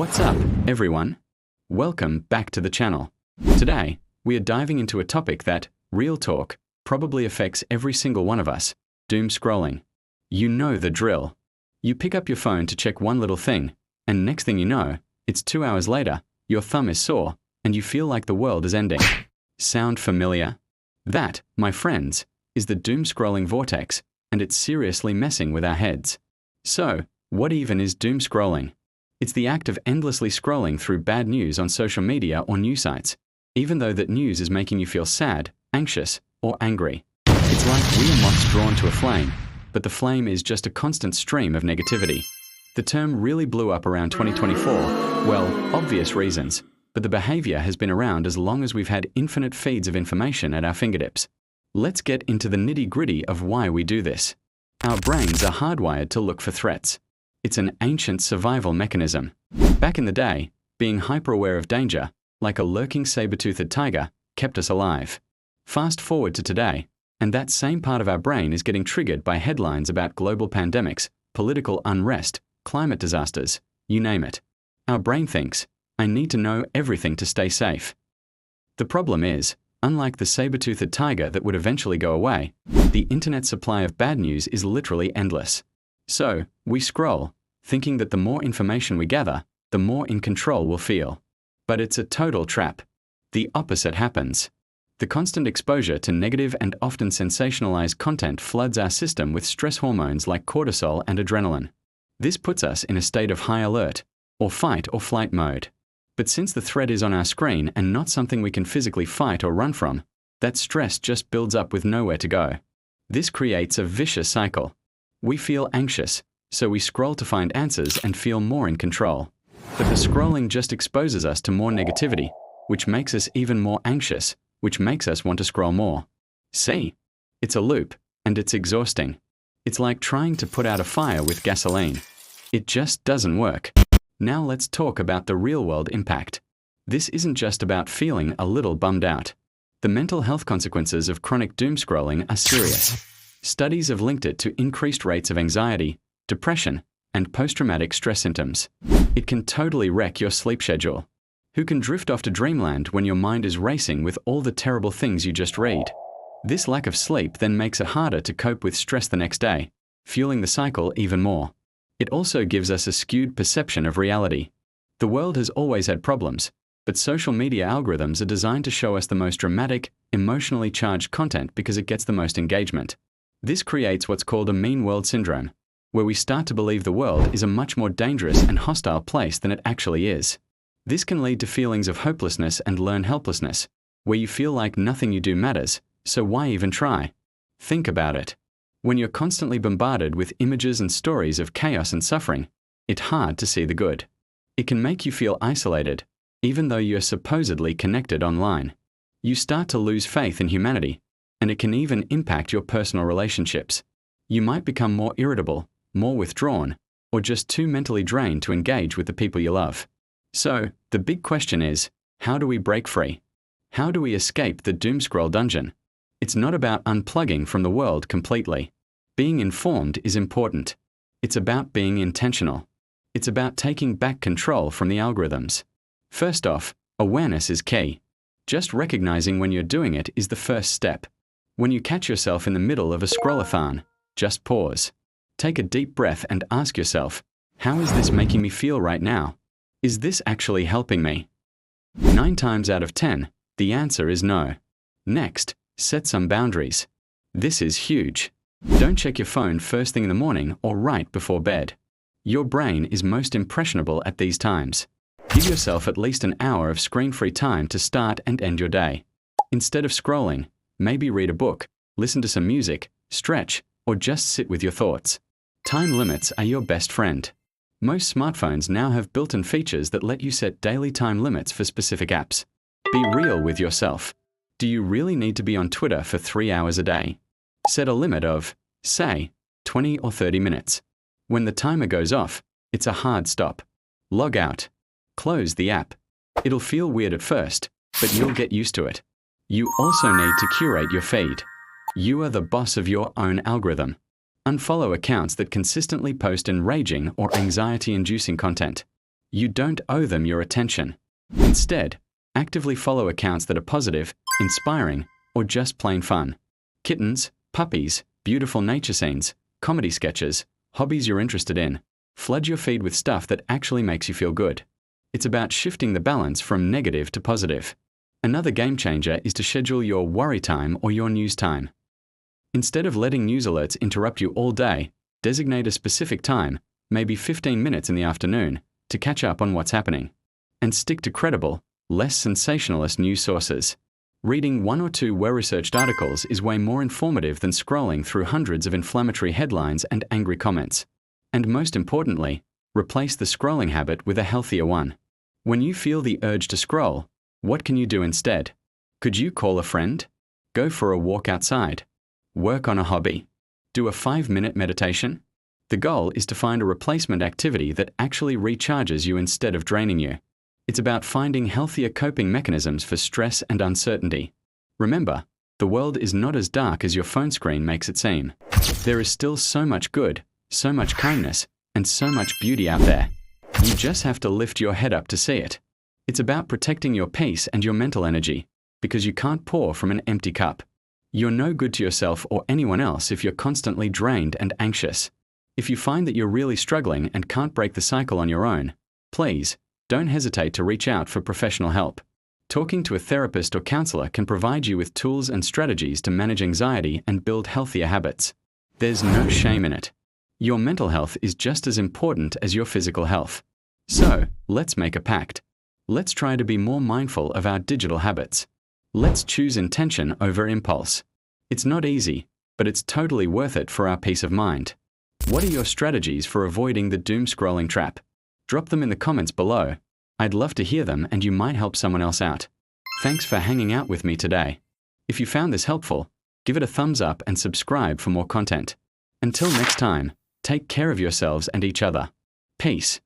What's up, everyone? Welcome back to the channel. Today, we are diving into a topic that, real talk, probably affects every single one of us: doom scrolling. You know the drill. You pick up your phone to check one little thing, and next thing you know, it's 2 hours later, your thumb is sore, and you feel like the world is ending. Sound familiar? That, my friends, is the doom scrolling vortex, and it's seriously messing with our heads. So, what even is doom scrolling? It's the act of endlessly scrolling through bad news on social media or news sites, even though that news is making you feel sad, anxious, or angry. It's like we are moths drawn to a flame, but the flame is just a constant stream of negativity. The term really blew up around 2024, well, obvious reasons, but the behavior has been around as long as we've had infinite feeds of information at our fingertips. Let's get into the nitty-gritty of why we do this. Our brains are hardwired to look for threats. It's an ancient survival mechanism. Back in the day, being hyper-aware of danger, like a lurking saber-toothed tiger, kept us alive. Fast forward to today, and that same part of our brain is getting triggered by headlines about global pandemics, political unrest, climate disasters, you name it. Our brain thinks, I need to know everything to stay safe. The problem is, unlike the saber-toothed tiger that would eventually go away, the internet supply of bad news is literally endless. So, we scroll, thinking that the more information we gather, the more in control we'll feel. But it's a total trap. The opposite happens. The constant exposure to negative and often sensationalized content floods our system with stress hormones like cortisol and adrenaline. This puts us in a state of high alert, or fight or flight mode. But since the threat is on our screen and not something we can physically fight or run from, that stress just builds up with nowhere to go. This creates a vicious cycle. We feel anxious, so we scroll to find answers and feel more in control. But the scrolling just exposes us to more negativity, which makes us even more anxious, which makes us want to scroll more. See? It's a loop, and it's exhausting. It's like trying to put out a fire with gasoline. It just doesn't work. Now let's talk about the real-world impact. This isn't just about feeling a little bummed out. The mental health consequences of chronic doom scrolling are serious. Studies have linked it to increased rates of anxiety, depression, and post-traumatic stress symptoms. It can totally wreck your sleep schedule. Who can drift off to dreamland when your mind is racing with all the terrible things you just read? This lack of sleep then makes it harder to cope with stress the next day, fueling the cycle even more. It also gives us a skewed perception of reality. The world has always had problems, but social media algorithms are designed to show us the most dramatic, emotionally charged content because it gets the most engagement. This creates what's called a mean world syndrome, where we start to believe the world is a much more dangerous and hostile place than it actually is. This can lead to feelings of hopelessness and learned helplessness, where you feel like nothing you do matters, so why even try? Think about it. When you're constantly bombarded with images and stories of chaos and suffering, it's hard to see the good. It can make you feel isolated, even though you're supposedly connected online. You start to lose faith in humanity, and it can even impact your personal relationships. You might become more irritable, more withdrawn, or just too mentally drained to engage with the people you love. So, the big question is, how do we break free? How do we escape the doomscroll dungeon? It's not about unplugging from the world completely. Being informed is important. It's about being intentional. It's about taking back control from the algorithms. First off, awareness is key. Just recognizing when you're doing it is the first step. When you catch yourself in the middle of a scrollathon, just pause. Take a deep breath and ask yourself, how is this making me feel right now? Is this actually helping me? 9 times out of 10, the answer is no. Next, set some boundaries. This is huge. Don't check your phone first thing in the morning or right before bed. Your brain is most impressionable at these times. Give yourself at least an hour of screen-free time to start and end your day. Instead of scrolling, maybe read a book, listen to some music, stretch, or just sit with your thoughts. Time limits are your best friend. Most smartphones now have built-in features that let you set daily time limits for specific apps. Be real with yourself. Do you really need to be on Twitter for 3 hours a day? Set a limit of, say, 20 or 30 minutes. When the timer goes off, it's a hard stop. Log out. Close the app. It'll feel weird at first, but you'll get used to it. You also need to curate your feed. You are the boss of your own algorithm. Unfollow accounts that consistently post enraging or anxiety-inducing content. You don't owe them your attention. Instead, actively follow accounts that are positive, inspiring, or just plain fun. Kittens, puppies, beautiful nature scenes, comedy sketches, hobbies you're interested in. Flood your feed with stuff that actually makes you feel good. It's about shifting the balance from negative to positive. Another game changer is to schedule your worry time or your news time. Instead of letting news alerts interrupt you all day, designate a specific time, maybe 15 minutes in the afternoon, to catch up on what's happening. And stick to credible, less sensationalist news sources. Reading 1 or 2 well-researched articles is way more informative than scrolling through hundreds of inflammatory headlines and angry comments. And most importantly, replace the scrolling habit with a healthier one. When you feel the urge to scroll, what can you do instead? Could you call a friend? Go for a walk outside? Work on a hobby? Do a 5-minute meditation? The goal is to find a replacement activity that actually recharges you instead of draining you. It's about finding healthier coping mechanisms for stress and uncertainty. Remember, the world is not as dark as your phone screen makes it seem. There is still so much good, so much kindness, and so much beauty out there. You just have to lift your head up to see it. It's about protecting your peace and your mental energy, because you can't pour from an empty cup. You're no good to yourself or anyone else if you're constantly drained and anxious. If you find that you're really struggling and can't break the cycle on your own, please, don't hesitate to reach out for professional help. Talking to a therapist or counselor can provide you with tools and strategies to manage anxiety and build healthier habits. There's no shame in it. Your mental health is just as important as your physical health. So, let's make a pact. Let's try to be more mindful of our digital habits. Let's choose intention over impulse. It's not easy, but it's totally worth it for our peace of mind. What are your strategies for avoiding the doom scrolling trap? Drop them in the comments below. I'd love to hear them and you might help someone else out. Thanks for hanging out with me today. If you found this helpful, give it a thumbs up and subscribe for more content. Until next time, take care of yourselves and each other. Peace.